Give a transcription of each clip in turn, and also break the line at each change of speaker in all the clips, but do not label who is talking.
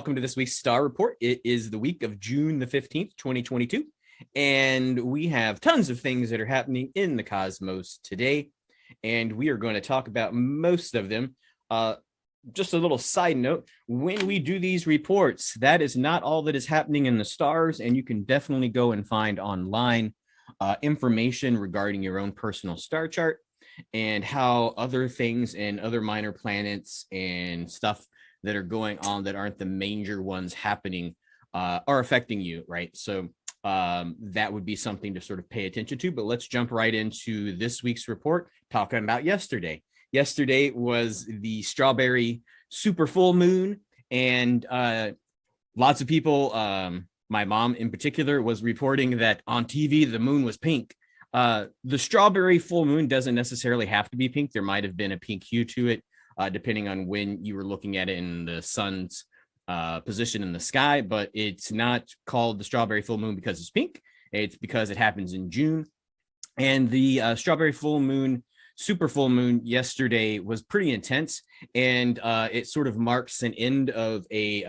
Welcome to this week's Star Report. It is the week of June the 15th, 2022, and we have tons of things that are happening in the cosmos today, and we are going to talk about most of them. Just a little side note, when we do these reports, that is not all that is happening in the stars, and you can definitely go and find online information regarding your own personal star chart and how other things and other minor planets and stuff that are going on that aren't the major ones happening are affecting you, right? So that would be something to sort of pay attention to. But let's jump right into this week's report, talking about yesterday. Yesterday was the strawberry super full moon, and lots of people, my mom in particular, was reporting that on TV the moon was pink. The strawberry full moon doesn't necessarily have to be pink. There might have been a pink hue to it, depending on when you were looking at it in the sun's position in the sky, but it's not called the strawberry full moon because it's pink. It's because it happens in June. And the strawberry full moon, super full moon yesterday was pretty intense, and it sort of marks an end of the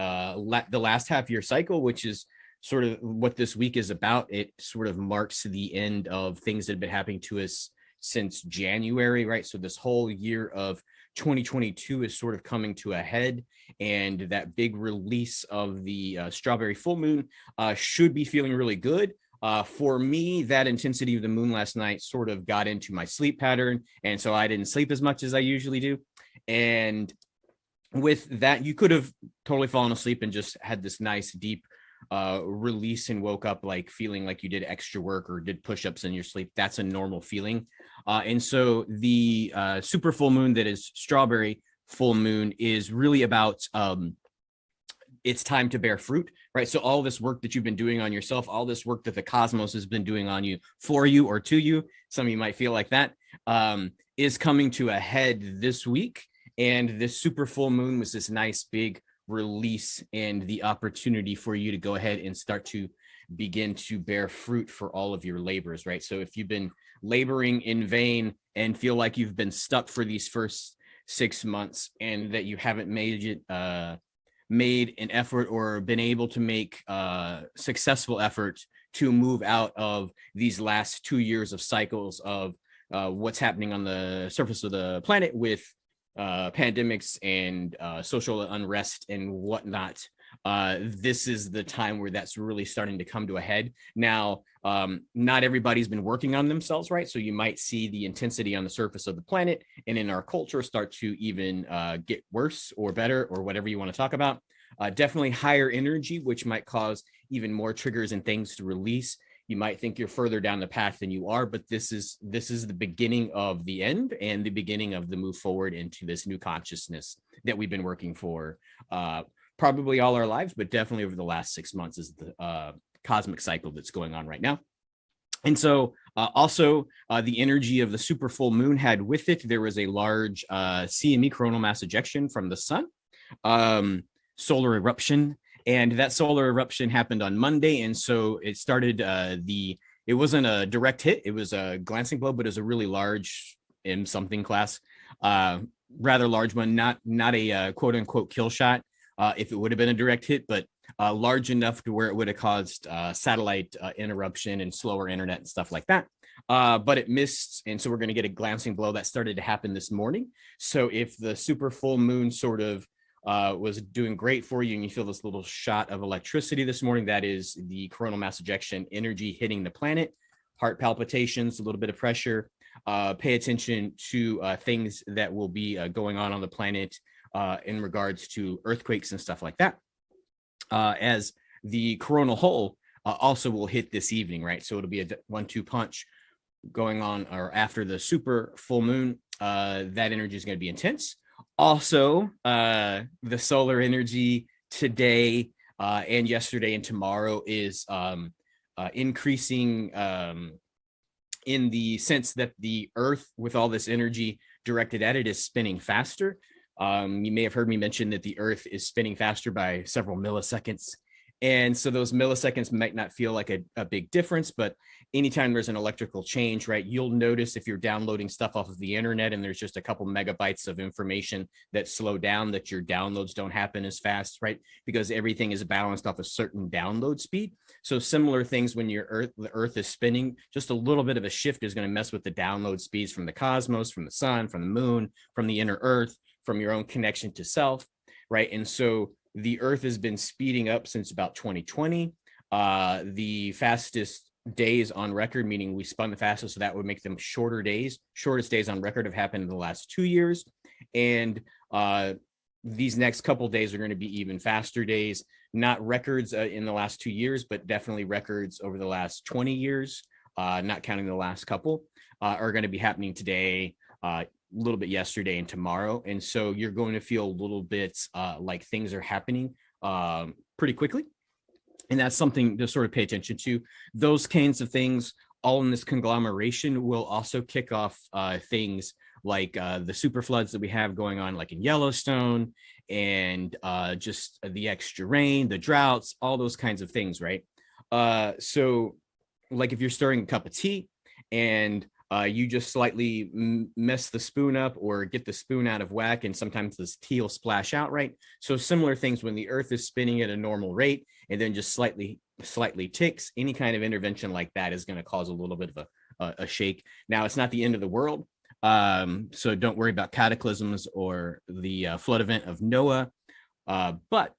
last half year cycle, which is sort of what this week is about. It sort of marks the end of things that have been happening to us since January, right? So this whole year of 2022 is sort of coming to a head, and that big release of the strawberry full moon should be feeling really good. For me, that intensity of the moon last night sort of got into my sleep pattern, and so I didn't sleep as much as I usually do. And with that, you could have totally fallen asleep and just had this nice deep release and woke up like feeling like you did extra work or did push-ups in your sleep. That's a normal feeling. And so the super full moon that is strawberry full moon is really about it's time to bear fruit, right? So all this work that you've been doing on yourself, all this work that the cosmos has been doing on you, for you or to you, some of you might feel like that, is coming to a head this week. And this super full moon was this nice big release and the opportunity for you to go ahead and start to begin to bear fruit for all of your labors, right? So if you've been laboring in vain and feel like you've been stuck for these first 6 months and that you haven't made an effort or been able to make successful effort to move out of these last 2 years of cycles of what's happening on the surface of the planet with pandemics and social unrest and whatnot, this is the time where that's really starting to come to a head. Now, not everybody's been working on themselves, right? So you might see the intensity on the surface of the planet and in our culture start to even get worse or better or whatever you want to talk about. Definitely higher energy, which might cause even more triggers and things to release. You might think you're further down the path than you are, but this is the beginning of the end and the beginning of the move forward into this new consciousness that we've been working for probably all our lives, but definitely over the last 6 months is the cosmic cycle that's going on right now. And so also the energy of the super full moon had with it, there was a large CME coronal mass ejection from the sun, solar eruption. And that solar eruption happened on Monday. And so it started it wasn't a direct hit. It was a glancing blow, but it was a really large M something class, rather large one, not a quote unquote kill shot. If it would have been a direct hit, but large enough to where it would have caused satellite interruption and slower internet and stuff like that. But it missed. And so we're going to get a glancing blow that started to happen this morning. So if the super full moon sort of was doing great for you and you feel this little shot of electricity this morning, that is the coronal mass ejection energy hitting the planet, heart palpitations, a little bit of pressure. Pay attention to things that will be going on the planet in regards to earthquakes and stuff like that, as the coronal hole also will hit this evening, right? So it'll be a 1-2 punch going on or after the super full moon. That energy is going to be intense. Also, the solar energy today and yesterday and tomorrow is increasing in the sense that the Earth, with all this energy directed at it, is spinning faster. You may have heard me mention that the Earth is spinning faster by several milliseconds And so those milliseconds might not feel like a big difference, but anytime there's an electrical change, right, you'll notice if you're downloading stuff off of the internet and there's just a couple megabytes of information that slow down, that your downloads don't happen as fast, right? Because everything is balanced off a certain download speed. So similar things when the Earth is spinning, just a little bit of a shift is going to mess with the download speeds from the cosmos, from the sun, from the moon, from the inner Earth, from your own connection to self, right? And so the Earth has been speeding up since about 2020. The fastest days on record, meaning we spun the fastest, so that would make them shorter days. Shortest days on record have happened in the last 2 years. And these next couple days are going to be even faster days. Not records in the last 2 years, but definitely records over the last 20 years, not counting the last couple, are going to be happening today, a little bit yesterday and tomorrow. And so you're going to feel a little bit like things are happening pretty quickly. And that's something to sort of pay attention to. Those kinds of things all in this conglomeration will also kick off things like the super floods that we have going on, like in Yellowstone, and just the extra rain, the droughts, all those kinds of things, right? So like if you're stirring a cup of tea and you just slightly mess the spoon up or get the spoon out of whack, and sometimes this tea will splash out, right? So similar things when the Earth is spinning at a normal rate and then just slightly ticks, any kind of intervention like that is going to cause a little bit of a shake. Now, it's not the end of the world, so don't worry about cataclysms or the flood event of Noah, but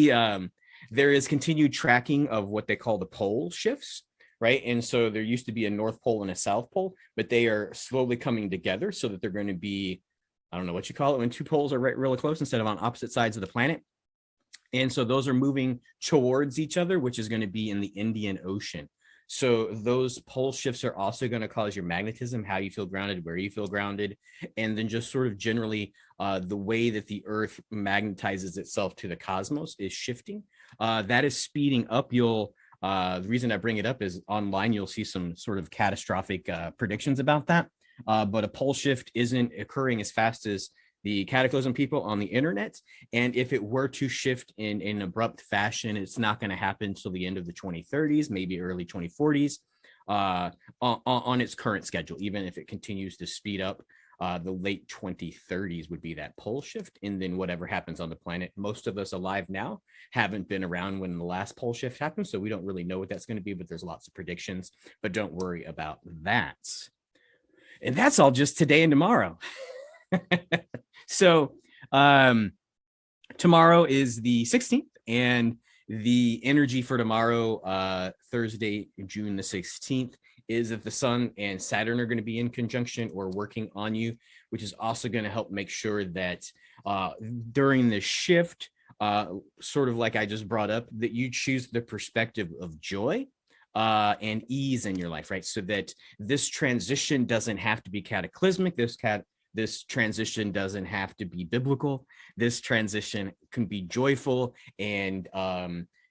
there is continued tracking of what they call the pole shifts, right? And so there used to be a North Pole and a South Pole, but they are slowly coming together so that they're going to be, I don't know what you call it, when two poles are right really close instead of on opposite sides of the planet. And so those are moving towards each other, which is going to be in the Indian Ocean. So those pole shifts are also going to cause your magnetism, how you feel grounded, where you feel grounded, and then just sort of generally the way that the Earth magnetizes itself to the cosmos is shifting. That is speeding up. The reason I bring it up is online, you'll see some sort of catastrophic predictions about that. But a pole shift isn't occurring as fast as the cataclysm people on the internet. And if it were to shift in an abrupt fashion, it's not going to happen until the end of the 2030s, maybe early 2040s, on its current schedule. Even if it continues to speed up, the late 2030s would be that pole shift. And then whatever happens on the planet, most of us alive now haven't been around when the last pole shift happened, so we don't really know what that's going to be, but there's lots of predictions. But don't worry about that. And that's all just today and tomorrow. So tomorrow is the 16th, and the energy for tomorrow, Thursday, June the 16th, is that the sun and Saturn are going to be in conjunction or working on you, which is also going to help make sure that during the shift, sort of like I just brought up, that you choose the perspective of joy and ease in your life, right? So that this transition doesn't have to be cataclysmic. This transition doesn't have to be biblical. This transition can be joyful and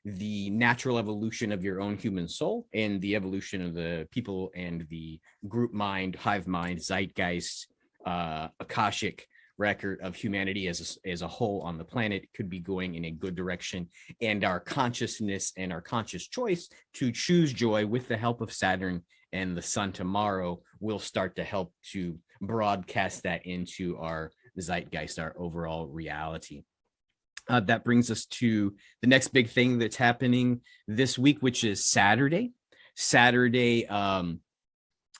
the natural evolution of your own human soul and the evolution of the people and the group mind, hive mind, zeitgeist, Akashic record of humanity as a whole on the planet could be going in a good direction. And our consciousness and our conscious choice to choose joy with the help of Saturn and the sun tomorrow will start to help to broadcast that into our zeitgeist, our overall reality. That brings us to the next big thing that's happening this week, which is Saturday. Saturday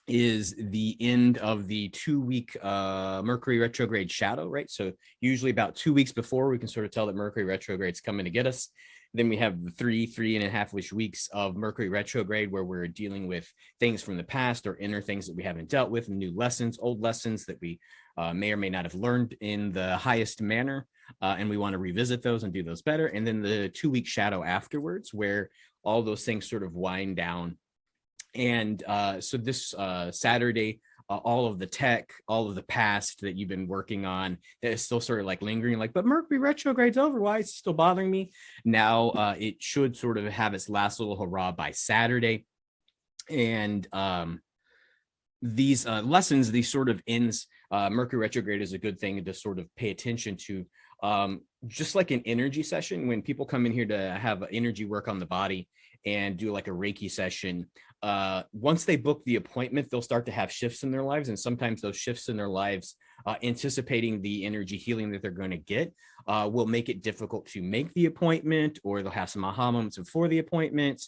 is the end of the 2-week Mercury retrograde shadow, right? So usually about 2 weeks before, we can sort of tell that Mercury retrograde's coming to get us. Then we have the 3.5-ish weeks of Mercury retrograde where we're dealing with things from the past or inner things that we haven't dealt with, new lessons, old lessons that we may or may not have learned in the highest manner. And we want to revisit those and do those better. And then the 2-week shadow afterwards, where all those things sort of wind down. And so this Saturday, all of the tech, all of the past that you've been working on that is still sort of like lingering, like, but Mercury retrograde's over. Why is it still bothering me? Now it should sort of have its last little hurrah by Saturday. And these lessons, these sort of ends, Mercury retrograde is a good thing to sort of pay attention to Just like an energy session, when people come in here to have energy work on the body and do like a Reiki session, once they book the appointment, they'll start to have shifts in their lives. And sometimes those shifts in their lives, anticipating the energy healing that they're going to get, will make it difficult to make the appointment, or they'll have some aha moments before the appointment.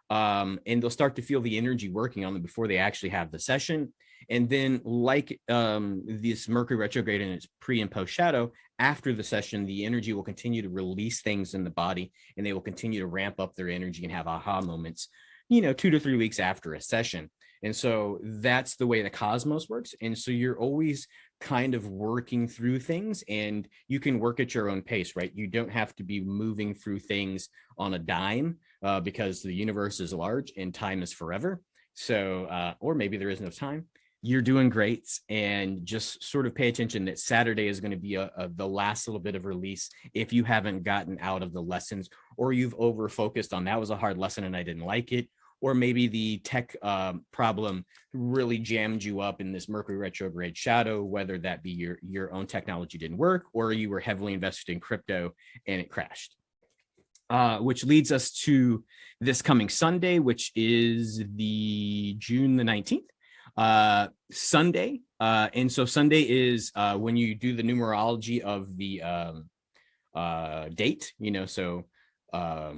And they'll start to feel the energy working on them before they actually have the session. And then, like this Mercury retrograde in its pre and post shadow, after the session, the energy will continue to release things in the body, and they will continue to ramp up their energy and have aha moments, 2 to 3 weeks after a session. And so that's the way the cosmos works. And so you're always kind of working through things, and you can work at your own pace, right? You don't have to be moving through things on a dime, because the universe is large and time is forever. So, or maybe there is no time. You're doing great, and just sort of pay attention that Saturday is going to be the last little bit of release if you haven't gotten out of the lessons, or you've over focused on that was a hard lesson and I didn't like it, or maybe the tech problem really jammed you up in this Mercury retrograde shadow, whether that be your own technology didn't work, or you were heavily invested in crypto and it crashed. Which leads us to this coming Sunday, which is the June the 19th. Sunday. And so Sunday is when you do the numerology of the date, so blah,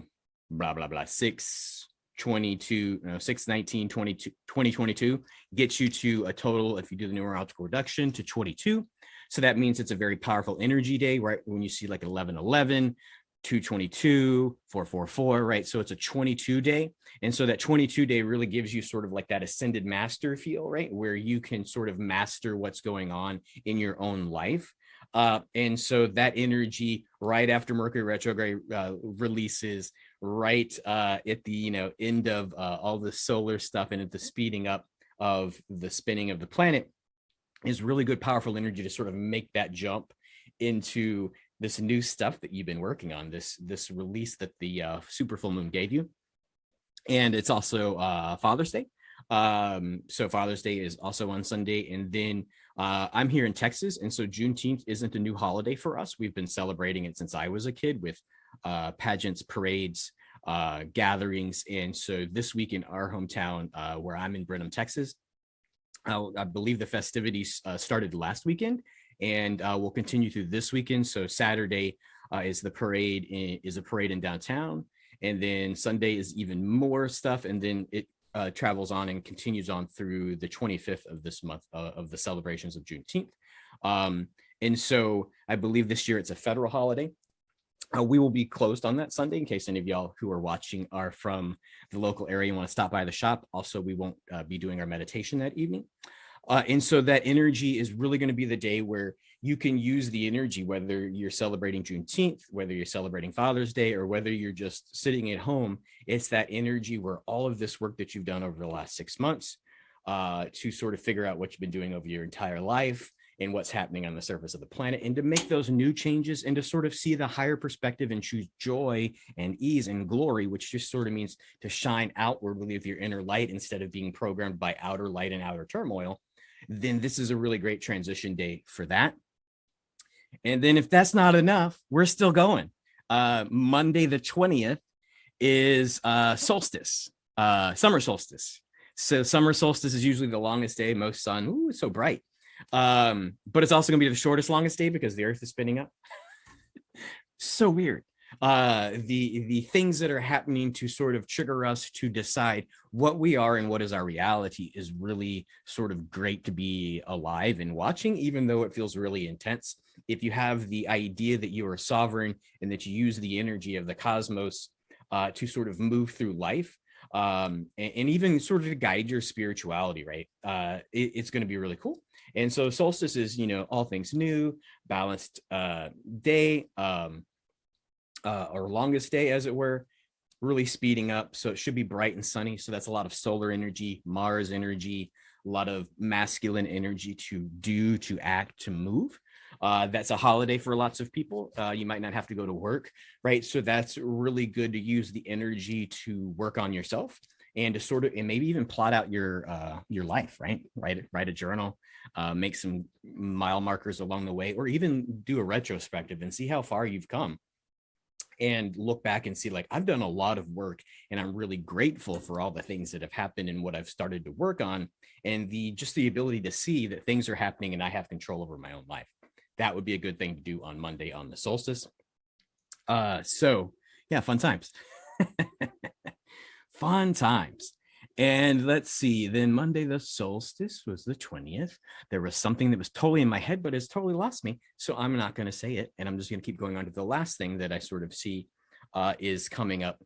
blah, blah, 6/22, 6/19/2022 gets you to a total, if you do the numerological reduction, to 22. So that means it's a very powerful energy day, right? When you see like 11/11, 2/22, 4/4/4, right? So it's a 22 day. And so that 22 day really gives you sort of like that ascended master feel, right? Where you can sort of master what's going on in your own life. And so that energy right after Mercury retrograde releases, right at the end of all the solar stuff and at the speeding up of the spinning of the planet, is really good, powerful energy to sort of make that jump into this new stuff that you've been working on, this release that the super full moon gave you. And it's also Father's Day. So Father's Day is also on Sunday. And then I'm here in Texas, and so Juneteenth isn't a new holiday for us. We've been celebrating it since I was a kid with pageants, parades, gatherings. And so this week in our hometown, where I'm in Brenham, Texas, I believe the festivities started last weekend, and will continue through this weekend. So Saturday is a parade in downtown, and then Sunday is even more stuff, and then it travels on and continues on through the 25th of this month of the celebrations of Juneteenth. And so I believe this year it's a federal holiday. We will be closed on that Sunday in case any of y'all who are watching are from the local area and want to stop by the shop. Also, we won't be doing our meditation that evening. And so that energy is really going to be the day where you can use the energy, whether you're celebrating Juneteenth, whether you're celebrating Father's Day, or whether you're just sitting at home. It's that energy where all of this work that you've done over the last 6 months to sort of figure out what you've been doing over your entire life and what's happening on the surface of the planet, and to make those new changes and to sort of see the higher perspective and choose joy and ease and glory, which just sort of means to shine outwardly with your inner light instead of being programmed by outer light and outer turmoil. Then this is a really great transition day for that. And then if that's not enough, we're still going. Monday the 20th is solstice, summer solstice. So summer solstice is usually the longest day, most sun. Ooh, it's so bright. But it's also going to be the shortest, longest day because the earth is spinning up. So weird. The things that are happening to sort of trigger us to decide what we are and what is our reality is really sort of great to be alive and watching, even though it feels really intense. If you have the idea that you are sovereign and that you use the energy of the cosmos to sort of move through life, and even sort of to guide your spirituality, right? It's going to be really cool. And so solstice is, all things new, balanced day, or longest day, as it were, really speeding up. So it should be bright and sunny. So that's a lot of solar energy, Mars energy, a lot of masculine energy to do, to act, to move. That's a holiday for lots of people. You might not have to go to work, right? So that's really good to use the energy to work on yourself and to sort of, and maybe even plot out your life, right? Write a journal, make some mile markers along the way, or even do a retrospective and see how far you've come, and look back and see, like, I've done a lot of work and I'm really grateful for all the things that have happened and what I've started to work on, and the ability to see that things are happening and I have control over my own life. That would be a good thing to do on Monday on the solstice. So yeah, fun times. Fun times. And let's see, then Monday, the solstice was the 20th. There was something that was totally in my head, but it's totally lost me. So I'm not going to say it. And I'm just going to keep going on to the last thing that I sort of see is coming up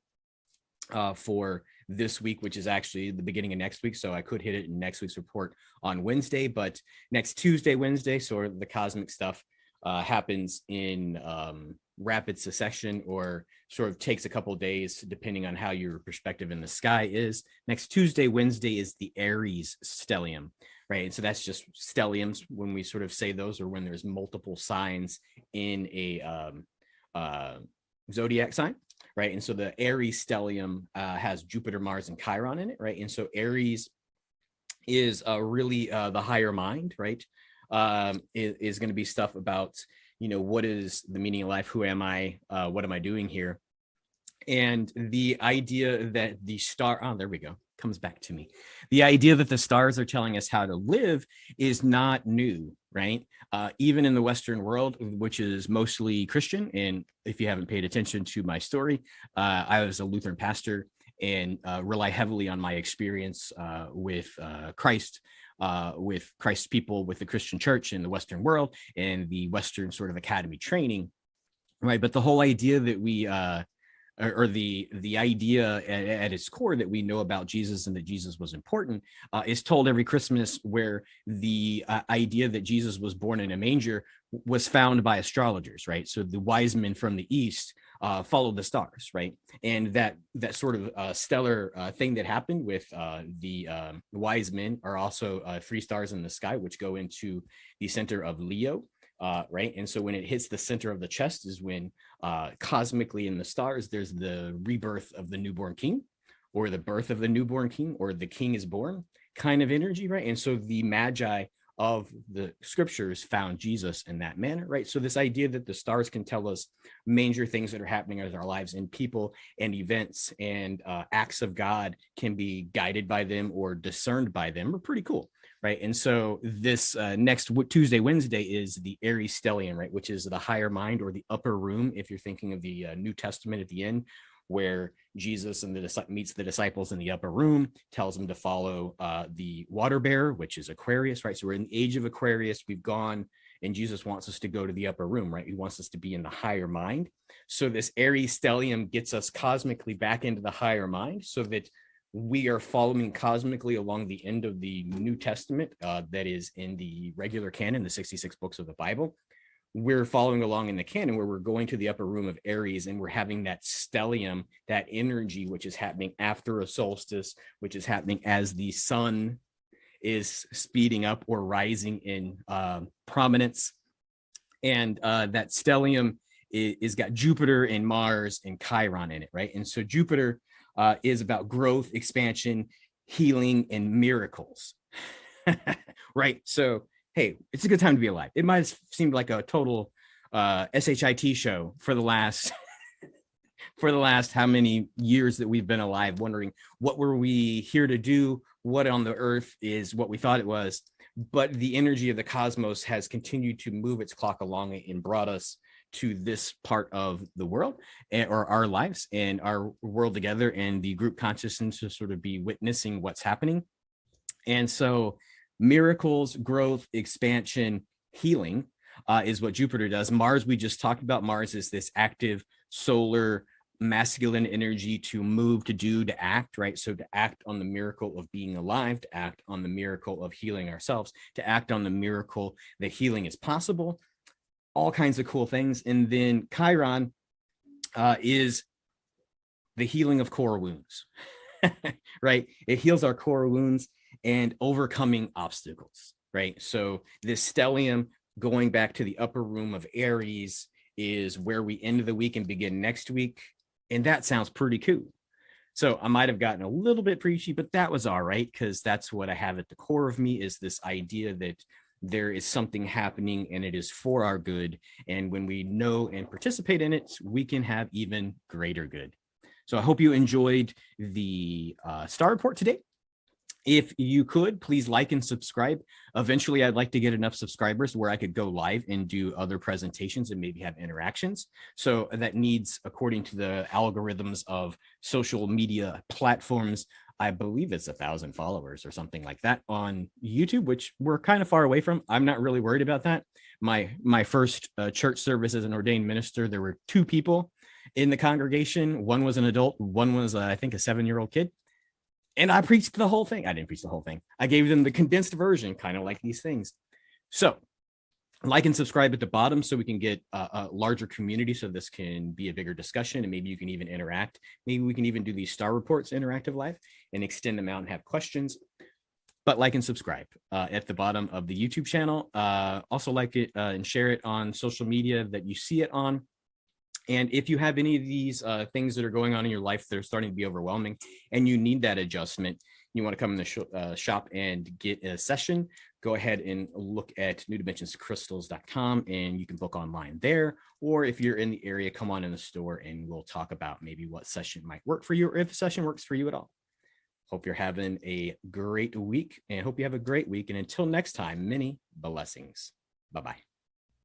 for this week, which is actually the beginning of next week. So I could hit it in next week's report on Wednesday, but next Tuesday, Wednesday, so the cosmic stuff happens in rapid succession, or sort of takes a couple of days depending on how your perspective in the sky is. Next Tuesday, Wednesday is the Aries stellium, right? And so that's just stelliums when we sort of say those, or when there's multiple signs in a zodiac sign, right? And so the Aries stellium has Jupiter, Mars, and Chiron in it, right? And so Aries is really the higher mind, right? Is going to be stuff about, what is the meaning of life? Who am I? What am I doing here? And the idea that there we go, comes back to me. The idea that the stars are telling us how to live is not new, right? Even in the Western world, which is mostly Christian. And if you haven't paid attention to my story, I was a Lutheran pastor and rely heavily on my experience with Christ, with Christ's people, with the Christian church in the Western world and the Western sort of academy training, right? But the whole idea that we, or the idea at its core that we know about Jesus and that Jesus was important is told every Christmas, where the idea that Jesus was born in a manger was found by astrologers, right? So the wise men from the East followed the stars, right? And that sort of stellar thing that happened with the wise men are also 3 stars in the sky, which go into the center of Leo, right? And so when it hits the center of the chest is when cosmically in the stars, there's the rebirth of the newborn king, or the birth of the newborn king, or the king is born kind of energy, right? And so the magi of the scriptures found Jesus in that manner, right? So this idea that the stars can tell us major things that are happening in our lives, and people and events and acts of God can be guided by them or discerned by them, are pretty cool, right? And so this next Tuesday, Wednesday is the Aries stellium, right? Which is the higher mind, or the upper room, if you're thinking of the New Testament at the end, where Jesus meets the disciples in the upper room, tells them to follow the water bearer, which is Aquarius, right? So we're in the age of Aquarius. We've gone, and Jesus wants us to go to the upper room, right? He wants us to be in the higher mind. So this Aries stellium gets us cosmically back into the higher mind, so that we are following cosmically along the end of the New Testament that is in the regular canon, the 66 books of the Bible. We're following along in the canon, where we're going to the upper room of Aries, and we're having that stellium, that energy, which is happening after a solstice, which is happening as the sun is speeding up or rising in prominence. And that stellium is got Jupiter and Mars and Chiron in it, right? And so Jupiter is about growth, expansion, healing, and miracles, right? So hey, it's a good time to be alive. It might have seemed like a total SHIT show for the last how many years that we've been alive, wondering what were we here to do, what on the earth is what we thought it was. But the energy of the cosmos has continued to move its clock along and brought us to this part of the world, or our lives and our world together, and the group consciousness to sort of be witnessing what's happening. And so miracles, growth, expansion, healing is what Jupiter does. Mars, we just talked about. Mars is this active solar masculine energy to move, to do, to act, right? So to act on the miracle of being alive, to act on the miracle of healing ourselves, to act on the miracle that healing is possible, all kinds of cool things. And then Chiron is the healing of core wounds, right? It heals our core wounds and overcoming obstacles, right? So this stellium, going back to the upper room of Aries, is where we end the week and begin next week. And that sounds pretty cool. So I might have gotten a little bit preachy, but that was all right, because that's what I have at the core of me, is this idea that there is something happening and it is for our good. And when we know and participate in it, we can have even greater good. So I hope you enjoyed the star report today. If you could, please like and subscribe. Eventually, I'd like to get enough subscribers where I could go live and do other presentations and maybe have interactions. So that needs, according to the algorithms of social media platforms, I believe it's 1,000 followers or something like that on YouTube, which we're kind of far away from. I'm not really worried about that. My first church service as an ordained minister, there were 2 people in the congregation. One was an adult, one was, I think, a 7-year-old kid. And I preached the whole thing. I didn't preach the whole thing. I gave them the condensed version, kind of like these things. So like and subscribe at the bottom so we can get a larger community, so this can be a bigger discussion, and maybe you can even interact. Maybe we can even do these star reports interactive live and extend them out and have questions. But like and subscribe at the bottom of the YouTube channel. Also like it and share it on social media that you see it on. And if you have any of these things that are going on in your life that are starting to be overwhelming and you need that adjustment, you want to come in the shop and get a session, go ahead and look at newdimensionscrystals.com and you can book online there. Or if you're in the area, come on in the store and we'll talk about maybe what session might work for you, or if a session works for you at all. Hope you're having a great week, and hope you have a great week. And until next time, many blessings. Bye-bye.